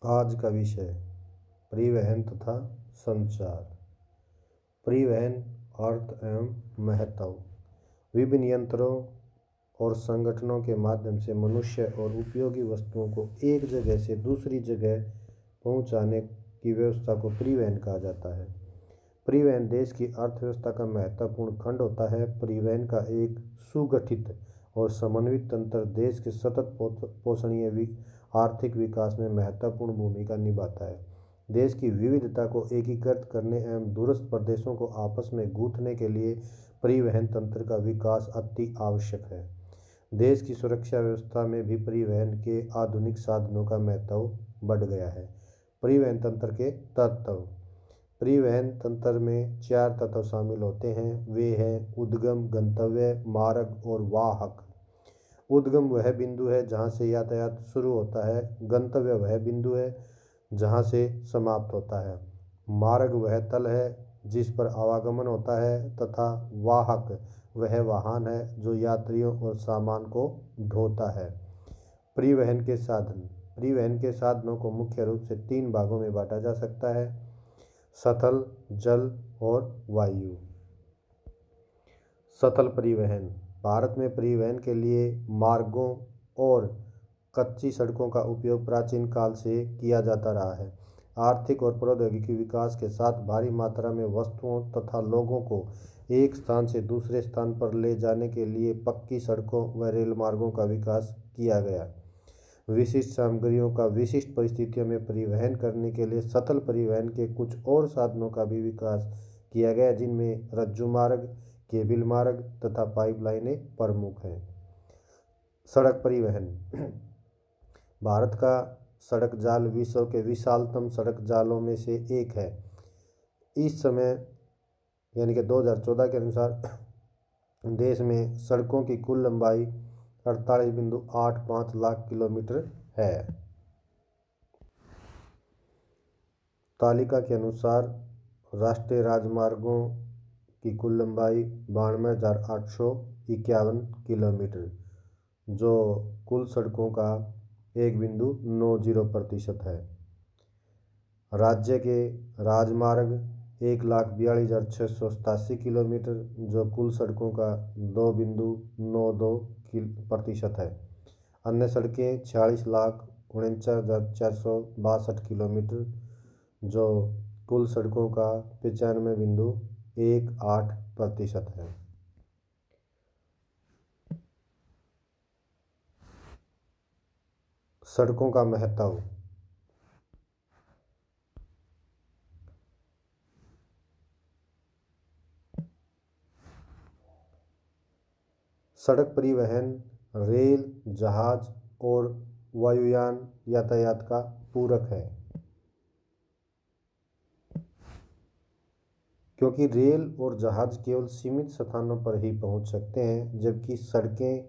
आज का विषय परिवहन तथा संचार। परिवहन अर्थ एवं महत्व। विभिन्न यंत्रों और संगठनों के माध्यम से मनुष्य और उपयोगी वस्तुओं को एक जगह से दूसरी जगह पहुंचाने की व्यवस्था को परिवहन कहा जाता है। परिवहन देश की अर्थव्यवस्था का महत्वपूर्ण खंड होता है। परिवहन का एक सुगठित और समन्वित तंत्र देश के सतत पोषणीय आर्थिक विकास में महत्वपूर्ण भूमिका निभाता है। देश की विविधता को एकीकृत करने एवं दूरस्थ प्रदेशों को आपस में गूंथने के लिए परिवहन तंत्र का विकास अति आवश्यक है। देश की सुरक्षा व्यवस्था में भी परिवहन के आधुनिक साधनों का महत्व बढ़ गया है। परिवहन तंत्र के तत्व। परिवहन तंत्र में 4 तत्व शामिल होते हैं। वे हैं उद्गम, गंतव्य, मार्ग और वाहक। उद्गम वह बिंदु है जहाँ से यातायात शुरू होता है। गंतव्य वह बिंदु है जहाँ से समाप्त होता है। मार्ग वह तल है जिस पर आवागमन होता है तथा वाहक वह वाहन है जो यात्रियों और सामान को ढोता है। परिवहन के साधन। परिवहन के साधनों को मुख्य रूप से 3 भागों में बांटा जा सकता है: स्थल, जल और वायु। स्थल परिवहन। भारत में परिवहन के लिए मार्गों और कच्ची सड़कों का उपयोग प्राचीन काल से किया जाता रहा है। आर्थिक और प्रौद्योगिकी विकास के साथ भारी मात्रा में वस्तुओं तथा लोगों को एक स्थान से दूसरे स्थान पर ले जाने के लिए पक्की सड़कों व रेल मार्गों का विकास किया गया। विशिष्ट सामग्रियों का विशिष्ट परिस्थितियों में परिवहन करने के लिए स्थल परिवहन के कुछ और साधनों का भी विकास किया गया, जिनमें रज्जु मार्ग, केबल मार्ग तथा पाइपलाइनें प्रमुख हैं। सड़क परिवहन। भारत का सड़क जाल विश्व के विशालतम सड़क जालों में से एक है। इस समय यानी कि 2014 के अनुसार देश में सड़कों की कुल लंबाई 48.85 लाख किलोमीटर है। तालिका के अनुसार राष्ट्रीय राजमार्गों की कुल लंबाई 92,851 किलोमीटर, जो कुल सड़कों का 1.90% है। राज्य के राजमार्ग 1,42,687 किलोमीटर, जो कुल सड़कों का 2.92% है। अन्य सड़कें 46,49,462 किलोमीटर, जो कुल सड़कों का 95.18% है। सड़कों का महत्व। सड़क परिवहन रेल, जहाज और वायुयान यातायात का पूरक है, क्योंकि रेल और जहाज केवल सीमित स्थानों पर ही पहुंच सकते हैं, जबकि सड़कें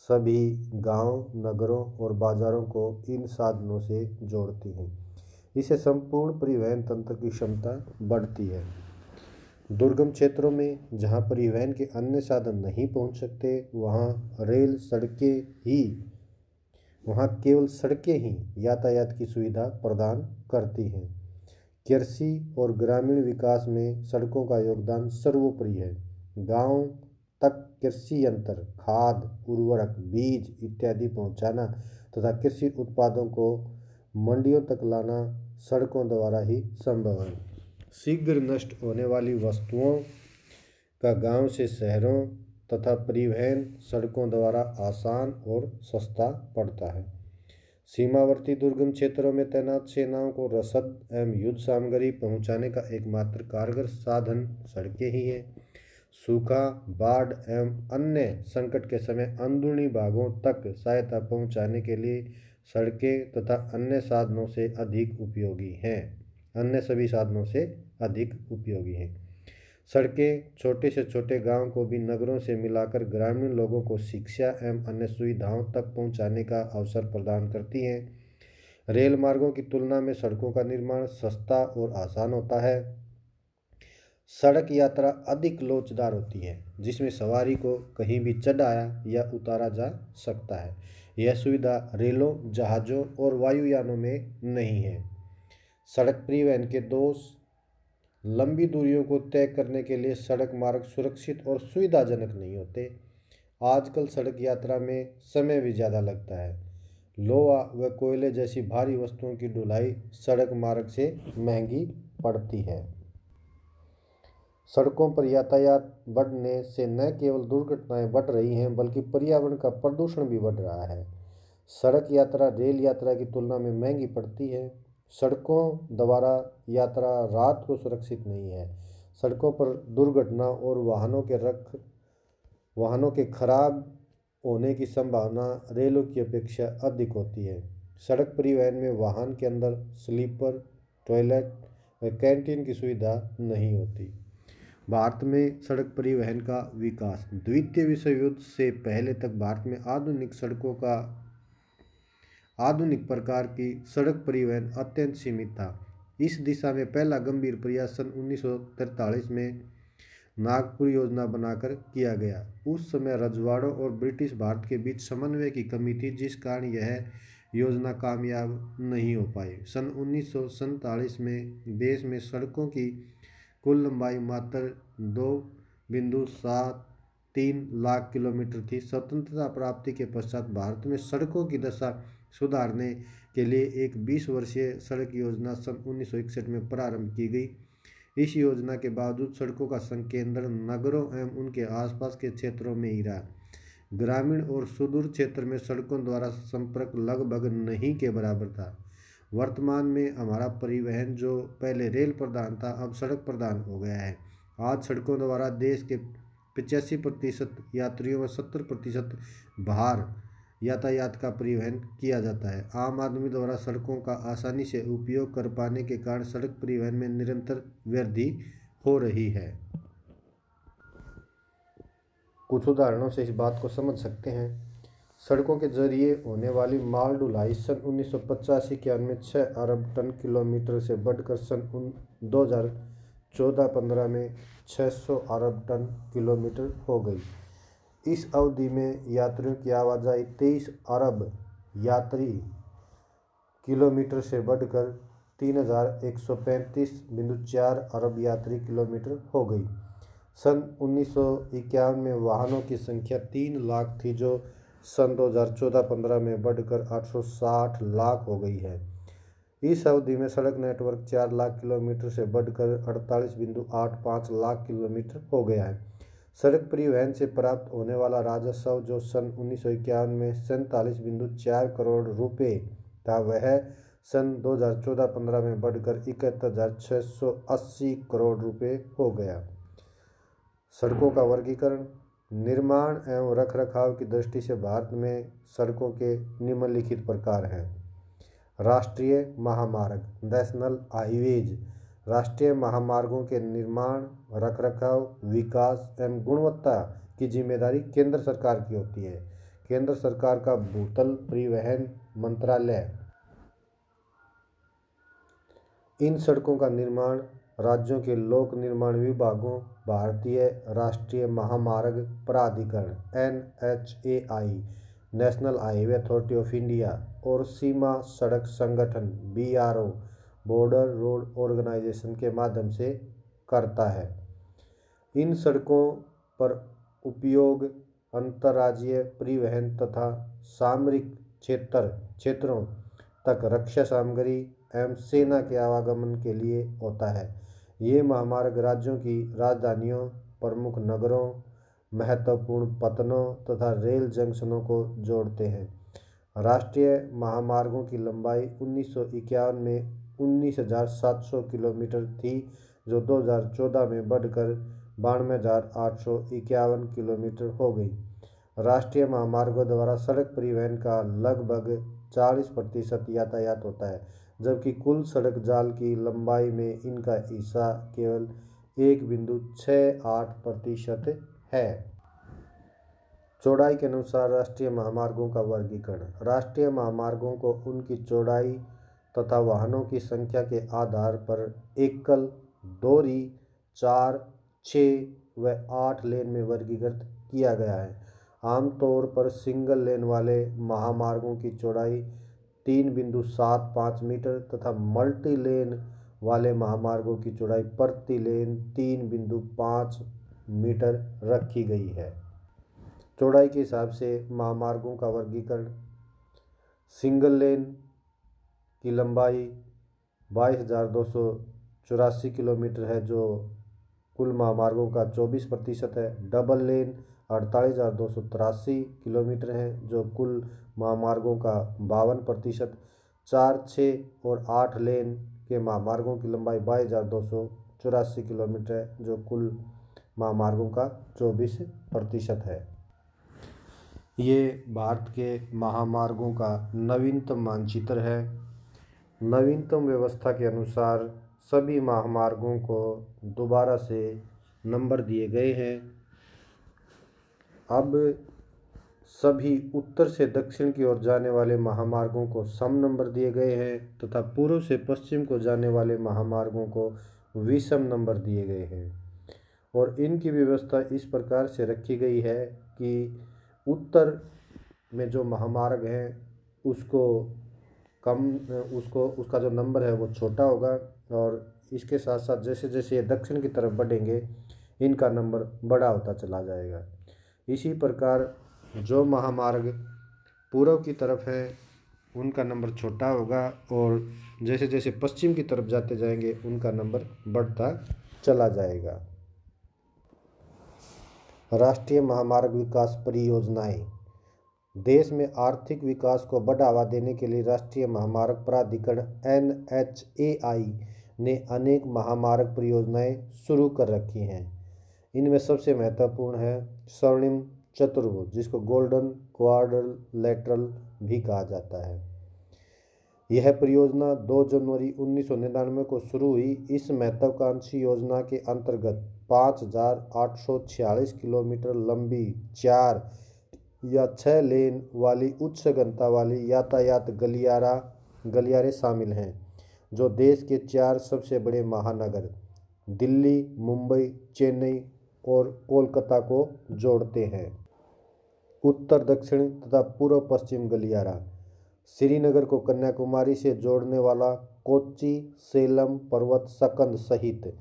सभी गांव, नगरों और बाजारों को इन साधनों से जोड़ती हैं। इससे संपूर्ण परिवहन तंत्र की क्षमता बढ़ती है। दुर्गम क्षेत्रों में जहां परिवहन के अन्य साधन नहीं पहुंच सकते, वहां केवल सड़कें ही यातायात की सुविधा प्रदान करती हैं। कृषि और ग्रामीण विकास में सड़कों का योगदान सर्वोपरि है। गांव तक कृषि यंत्र, खाद, उर्वरक, बीज इत्यादि पहुंचाना तथा कृषि उत्पादों को मंडियों तक लाना सड़कों द्वारा ही संभव है। शीघ्र नष्ट होने वाली वस्तुओं का गांव से शहरों तथा परिवहन सड़कों द्वारा आसान और सस्ता पड़ता है। सीमावर्ती दुर्गम क्षेत्रों में तैनात सेनाओं को रसद एवं युद्ध सामग्री पहुंचाने का एकमात्र कारगर साधन सड़कें ही हैं। सूखा, बाढ़ एवं अन्य संकट के समय अंदरूनी भागों तक सहायता पहुंचाने के लिए सड़कें तथा अन्य सभी साधनों से अधिक उपयोगी हैं। सड़कें छोटे से छोटे गांव को भी नगरों से मिलाकर ग्रामीण लोगों को शिक्षा एवं अन्य सुविधाओं तक पहुंचाने का अवसर प्रदान करती हैं। रेल मार्गों की तुलना में सड़कों का निर्माण सस्ता और आसान होता है। सड़क यात्रा अधिक लोचदार होती है, जिसमें सवारी को कहीं भी चढ़ाया या उतारा जा सकता है। यह सुविधा रेलों, जहाज़ों और वायुयानों में नहीं है। सड़क परिवहन के दोष। लंबी दूरियों को तय करने के लिए सड़क मार्ग सुरक्षित और सुविधाजनक नहीं होते। आजकल सड़क यात्रा में समय भी ज़्यादा लगता है। लोहा व कोयले जैसी भारी वस्तुओं की ढुलाई सड़क मार्ग से महंगी पड़ती है। सड़कों पर यातायात बढ़ने से न केवल दुर्घटनाएं बढ़ रही हैं बल्कि पर्यावरण का प्रदूषण भी बढ़ रहा है। सड़क यात्रा रेल यात्रा की तुलना में महंगी पड़ती है। सड़कों द्वारा यात्रा रात को सुरक्षित नहीं है। सड़कों पर दुर्घटना और वाहनों के खराब होने की संभावना रेलों की अपेक्षा अधिक होती है। सड़क परिवहन में वाहन के अंदर स्लीपर, टॉयलेट व कैंटीन की सुविधा नहीं होती। भारत में सड़क परिवहन का विकास। द्वितीय विश्व युद्ध से पहले तक भारत में आधुनिक प्रकार की सड़क परिवहन अत्यंत सीमित था। इस दिशा में पहला गंभीर प्रयास सन 1943 में नागपुर योजना बनाकर किया गया। उस समय रजवाड़ों और ब्रिटिश भारत के बीच समन्वय की कमी थी, जिस कारण यह योजना कामयाब नहीं हो पाई। सन 1947 में देश में सड़कों की कुल लंबाई मात्र 2.73 लाख किलोमीटर थी। स्वतंत्रता प्राप्ति के पश्चात भारत में सड़कों की दशा सुधारने के लिए एक 20 वर्षीय सड़क योजना सन 1961 में प्रारंभ की गई। इस योजना के बावजूद सड़कों का संकेंद्रण नगरों एवं उनके आसपास के क्षेत्रों में ही रहा। ग्रामीण और सुदूर क्षेत्र में सड़कों द्वारा संपर्क लगभग नहीं के बराबर था। वर्तमान में हमारा परिवहन जो पहले रेल प्रधान था अब सड़क प्रधान हो गया है। आज सड़कों द्वारा देश के 85% यात्रियों व 70% भार यातायात का परिवहन किया जाता है। आम आदमी द्वारा सड़कों का आसानी से उपयोग कर पाने के कारण सड़क परिवहन में निरंतर वृद्धि हो रही है। कुछ उदाहरणों से इस बात को समझ सकते हैं। सड़कों के जरिए होने वाली माल ढुलाई सन 1985-91 में 6 अरब टन किलोमीटर से बढ़कर सन 2014-15 में 600 अरब टन किलोमीटर हो गई। इस अवधि में यात्रियों की आवाजाही 23 अरब यात्री किलोमीटर से बढ़कर 3135.4 अरब यात्री किलोमीटर हो गई। सन 1951 में वाहनों की संख्या 3 लाख थी, जो सन 2014-15 में बढ़कर 860 लाख हो गई है। इस अवधि में सड़क नेटवर्क 4 लाख किलोमीटर से बढ़कर 48.85 लाख किलोमीटर हो गया है। सड़क परिवहन से प्राप्त होने वाला राजस्व जो सन 1951 में 47.4 करोड़ रुपए था, वह सन 2014-15 में बढ़कर 71,680 करोड़ रुपए हो गया। सड़कों का वर्गीकरण। निर्माण एवं रखरखाव की दृष्टि से भारत में सड़कों के निम्नलिखित प्रकार हैं। राष्ट्रीय महामार्ग, नेशनल हाईवेज। राष्ट्रीय महामार्गों के निर्माण, रखरखाव, विकास एवं गुणवत्ता की जिम्मेदारी केंद्र सरकार की होती है। केंद्र सरकार का भूतल परिवहन मंत्रालय इन सड़कों का निर्माण राज्यों के लोक निर्माण विभागों, भारतीय राष्ट्रीय महामार्ग प्राधिकरण NHAI, national highway authority of India और सीमा सड़क संगठन BRO, बॉर्डर रोड ऑर्गेनाइजेशन के माध्यम से करता है। इन सड़कों पर उपयोग अंतर्राज्यीय परिवहन तथा सामरिक क्षेत्रों तक रक्षा सामग्री एवं सेना के आवागमन के लिए होता है। ये महामार्ग राज्यों की राजधानियों, प्रमुख नगरों, महत्वपूर्ण पत्तनों तथा रेल जंक्शनों को जोड़ते हैं। राष्ट्रीय महामार्गों की लंबाई 1951 में 19,700 किलोमीटर थी, जो 2014 में बढ़कर 92,851 किलोमीटर हो गई। राष्ट्रीय महामार्गों द्वारा सड़क परिवहन का लगभग 40% यातायात होता है, जबकि कुल सड़क जाल की लंबाई में इनका हिस्सा केवल 1.68% है। चौड़ाई के अनुसार राष्ट्रीय महामार्गों का वर्गीकरण। राष्ट्रीय महामार्गों को उनकी चौड़ाई तथा वाहनों की संख्या के आधार पर एकल, दोहरी, 4, 6 व 8 लेन में वर्गीकृत किया गया है। आमतौर पर सिंगल लेन वाले महामार्गों की चौड़ाई 3.75 मीटर तथा मल्टी लेन वाले महामार्गों की चौड़ाई प्रति लेन 3.5 मीटर रखी गई है। चौड़ाई के हिसाब से महामार्गों का वर्गीकरण: सिंगल लेन की लंबाई 22,284 किलोमीटर है जो कुल महामार्गों का 24% है। डबल लेन 48,283 किलोमीटर है जो कुल महामार्गों का 52%। 4, 6 और 8 लेन के महामार्गों की लंबाई 22,284 किलोमीटर है जो कुल महामार्गों का 24% है। ये भारत के महामार्गों का नवीनतम मानचित्र है। नवीनतम व्यवस्था के अनुसार सभी महामार्गों को दोबारा से नंबर दिए गए हैं। अब सभी उत्तर से दक्षिण की ओर जाने वाले महामार्गों को सम नंबर दिए गए हैं तथा पूर्व से पश्चिम को जाने वाले महामार्गों को विषम नंबर दिए गए हैं। और इनकी व्यवस्था इस प्रकार से रखी गई है कि उत्तर में जो महामार्ग है उसका जो नंबर है वो छोटा होगा और इसके साथ साथ जैसे जैसे ये दक्षिण की तरफ बढ़ेंगे इनका नंबर बड़ा होता चला जाएगा। इसी प्रकार जो महामार्ग पूर्व की तरफ है उनका नंबर छोटा होगा और जैसे जैसे पश्चिम की तरफ जाते जाएंगे उनका नंबर बढ़ता चला जाएगा। राष्ट्रीय महामार्ग विकास परियोजनाएं: देश में आर्थिक विकास को बढ़ावा देने के लिए राष्ट्रीय महामार्ग प्राधिकरण NHAI ने अनेक महामार्ग परियोजनाएं शुरू कर रखी हैं। इनमें सबसे महत्वपूर्ण है स्वर्णिम चतुर्भुज जिसको गोल्डन क्वाड्रिलेटरल भी कहा जाता है। यह परियोजना 2 जनवरी 1999 को शुरू हुई। इस महत्वाकांक्षी योजना के अंतर्गत 5,846 किलोमीटर लंबी 4 या 6 लेन वाली उच्च घनता वाली यातायात गलियारे शामिल हैं जो देश के 4 सबसे बड़े महानगर दिल्ली, मुंबई, चेन्नई और कोलकाता को जोड़ते हैं। उत्तर दक्षिण तथा पूर्व पश्चिम गलियारा: श्रीनगर को कन्याकुमारी से जोड़ने वाला कोच्चि सेलम पर्वत सकंद सहित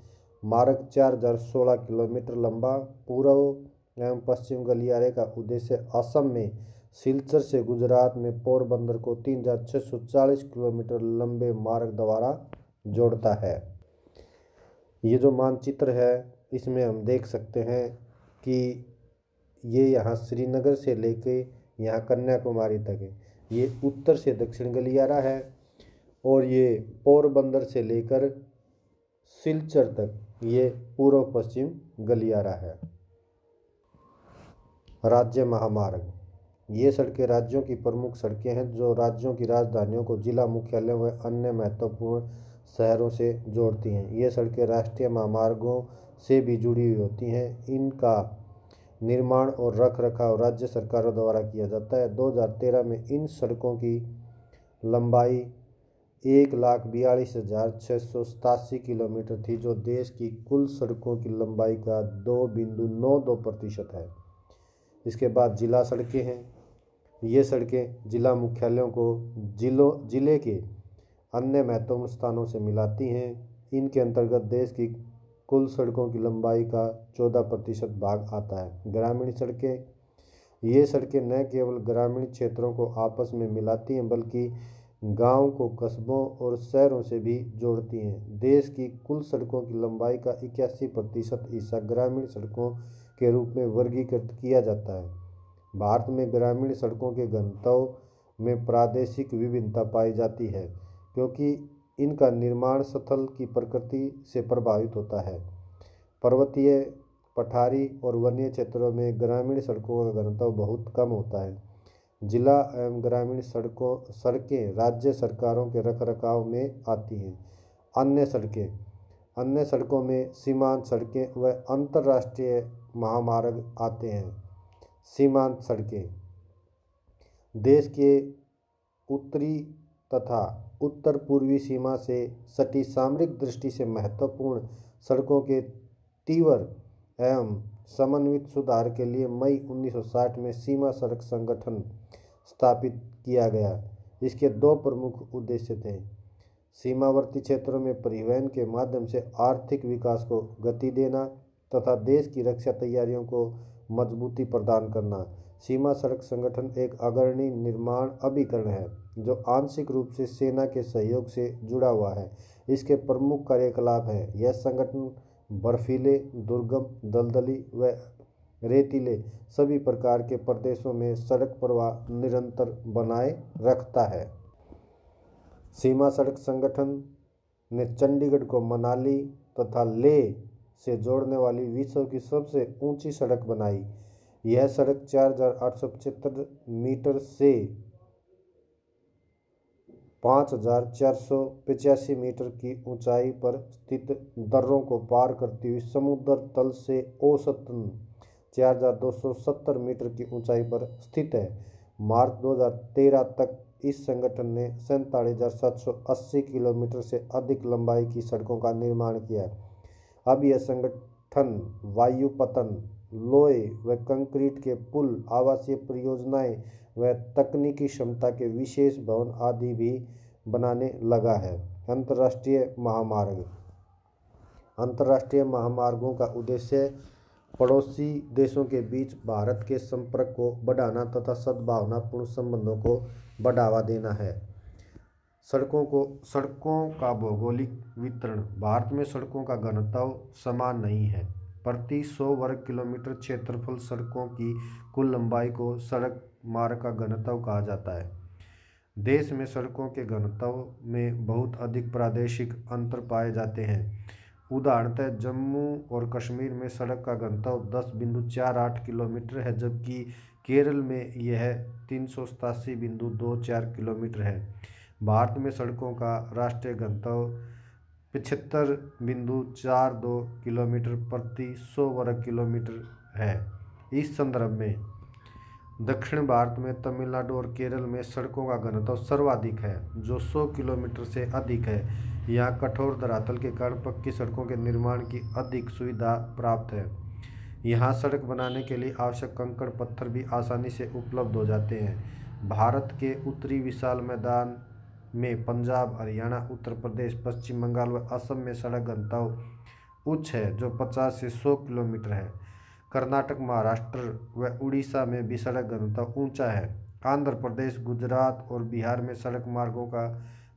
मार्ग 4,016 किलोमीटर लंबा। पूर्व एवं पश्चिम गलियारे का उद्देश्य असम में सिलचर से गुजरात में पोरबंदर को 3,640 किलोमीटर लंबे मार्ग द्वारा जोड़ता है। ये जो मानचित्र है इसमें हम देख सकते हैं कि ये यहाँ श्रीनगर से लेके यहाँ कन्याकुमारी तक है। ये उत्तर से दक्षिण गलियारा है और ये पोरबंदर से लेकर सिलचर तक ये पूर्व पश्चिम गलियारा है। राज्य महामार्ग: ये सड़कें राज्यों की प्रमुख सड़कें हैं जो राज्यों की राजधानियों को जिला मुख्यालयों व अन्य महत्वपूर्ण शहरों से जोड़ती हैं। ये सड़कें राष्ट्रीय महामार्गों से भी जुड़ी हुई होती हैं। इनका निर्माण और रखरखाव राज्य सरकारों द्वारा किया जाता है। 2013 में इन सड़कों की लंबाई 1,42,687 किलोमीटर थी जो देश की कुल सड़कों की लंबाई का 2.92% है। इसके बाद जिला सड़कें हैं। ये सड़कें जिला मुख्यालयों को जिले के अन्य महत्वपूर्ण स्थानों से मिलाती हैं। इनके अंतर्गत देश की कुल सड़कों की लंबाई का 14% भाग आता है। ग्रामीण सड़कें: ये सड़कें न केवल ग्रामीण क्षेत्रों को आपस में मिलाती हैं बल्कि गांव को कस्बों और शहरों से भी जोड़ती हैं। देश की कुल सड़कों की लंबाई का 81% हिस्सा ग्रामीण सड़कों के रूप में वर्गीकृत किया जाता है। भारत में ग्रामीण सड़कों के घनत्व में प्रादेशिक विभिन्नता पाई जाती है क्योंकि इनका निर्माण स्थल की प्रकृति से प्रभावित होता है। पर्वतीय, पठारी और वन्य क्षेत्रों में ग्रामीण सड़कों का घनत्व बहुत कम होता है। जिला एवं ग्रामीण सड़कें राज्य सरकारों के रखरखाव में आती हैं। अन्य सड़कों में सीमांत सड़कें व अंतर्राष्ट्रीय महामार्ग आते हैं। सीमांत सड़कें: देश के उत्तरी तथा उत्तर पूर्वी सीमा से सटी सामरिक दृष्टि से महत्वपूर्ण सड़कों के तीव्र एवं समन्वित सुधार के लिए मई 1960 में सीमा सड़क संगठन स्थापित किया गया। इसके दो प्रमुख उद्देश्य थे: सीमावर्ती क्षेत्रों में परिवहन के माध्यम से आर्थिक विकास को गति देना तथा देश की रक्षा तैयारियों को मजबूती प्रदान करना। सीमा सड़क संगठन एक अग्रणी निर्माण अभिकरण है जो आंशिक रूप से सेना के सहयोग से जुड़ा हुआ है। इसके प्रमुख कार्यकलाप हैं: यह संगठन बर्फीले, दुर्गम, दलदली व रेतीले सभी प्रकार के प्रदेशों में सड़क प्रवाह निरंतर बनाए रखता है। सीमा सड़क संगठन ने चंडीगढ़ को मनाली तथा लेह से जोड़ने वाली विश्व की सबसे ऊंची सड़क बनाई। यह सड़क 4,875 मीटर से 5,485 मीटर की ऊंचाई पर स्थित दर्रों को पार करती हुई समुद्र तल से औसतन 4,270 मीटर की ऊंचाई पर स्थित है। मार्च 2013 तक इस संगठन ने 47,780 किलोमीटर से अधिक लंबाई की सड़कों का निर्माण किया है। अब यह संगठन वायुपतन, लोहे व कंक्रीट के पुल, आवासीय परियोजनाएं व तकनीकी क्षमता के विशेष भवन आदि भी बनाने लगा है। अंतर्राष्ट्रीय महामार्ग। अंतर्राष्ट्रीय महामार्गों का उद्देश्य पड़ोसी देशों के बीच भारत के संपर्क को बढ़ाना तथा सद्भावनापूर्ण संबंधों को बढ़ावा देना है। सड़कों का भौगोलिक वितरण। भारत में सड़कों का घनत्व समान नहीं है। प्रति 100 वर्ग किलोमीटर क्षेत्रफल सड़कों की कुल लंबाई को सड़क मार्ग का घनत्व कहा जाता है। देश में सड़कों के घनत्व में बहुत अधिक प्रादेशिक अंतर पाए जाते हैं। उदाहरणतः जम्मू और कश्मीर में सड़क का घनत्व 10.48 किलोमीटर है, जबकि केरल में यह 387.24 किलोमीटर है। भारत में सड़कों का राष्ट्रीय घनत्व 75.42 किलोमीटर प्रति 100 वर्ग किलोमीटर है। इस संदर्भ में दक्षिण भारत में तमिलनाडु और केरल में सड़कों का घनत्व सर्वाधिक है, जो 100 किलोमीटर से अधिक है। यहाँ कठोर धरातल के कारण पक्की सड़कों के निर्माण की अधिक सुविधा प्राप्त है। यहाँ सड़क बनाने के लिए आवश्यक कंकड़ पत्थर भी आसानी से उपलब्ध हो जाते हैं। भारत के उत्तरी विशाल मैदान में पंजाब, हरियाणा, उत्तर प्रदेश, पश्चिम बंगाल व असम में सड़क घनत्व उच्च है, जो 50 से 100 किलोमीटर है। कर्नाटक, महाराष्ट्र व उड़ीसा में भी सड़क घनत्व ऊंचा है। आंध्र प्रदेश, गुजरात और बिहार में सड़क मार्गों का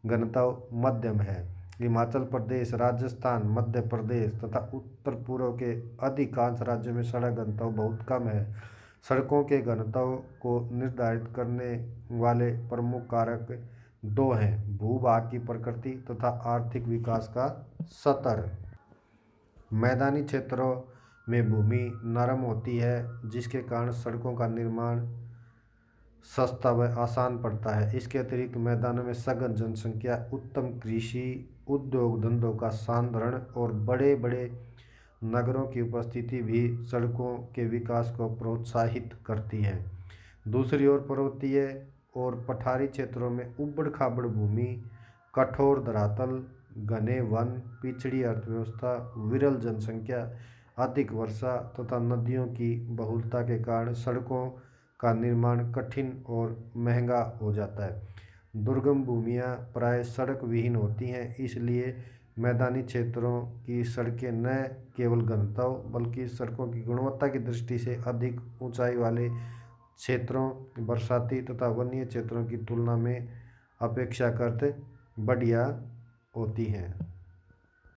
घनत्व मध्यम है। हिमाचल प्रदेश, राजस्थान, मध्य प्रदेश तथा उत्तर पूर्व के अधिकांश राज्यों में सड़क घनत्व बहुत कम है। सड़कों के घनत्व को निर्धारित करने वाले प्रमुख कारक दो हैं: भूभाग की प्रकृति तथा आर्थिक विकास का स्तर। मैदानी क्षेत्रों में भूमि नरम होती है, जिसके कारण सड़कों का निर्माण सस्ता व आसान पड़ता है। इसके अतिरिक्त मैदानों में सघन जनसंख्या, उत्तम कृषि उद्योग धंधों का सांद्रण और बड़े बड़े नगरों की उपस्थिति भी सड़कों के विकास को प्रोत्साहित करती है। दूसरी ओर पर्वतीय और पठारी क्षेत्रों में उबड़ खाबड़ भूमि, कठोर धरातल, घने वन, पिछड़ी अर्थव्यवस्था, विरल जनसंख्या, अधिक वर्षा तथा नदियों की बहुलता के कारण सड़कों का निर्माण कठिन और महंगा हो जाता है। दुर्गम भूमियाँ प्राय सड़क विहीन होती हैं, इसलिए मैदानी क्षेत्रों की सड़कें न केवल घनत्व बल्कि सड़कों की गुणवत्ता की दृष्टि से अधिक ऊंचाई वाले क्षेत्रों, बरसाती तथा वन्य क्षेत्रों की तुलना में अपेक्षाकृत बढ़िया होती हैं।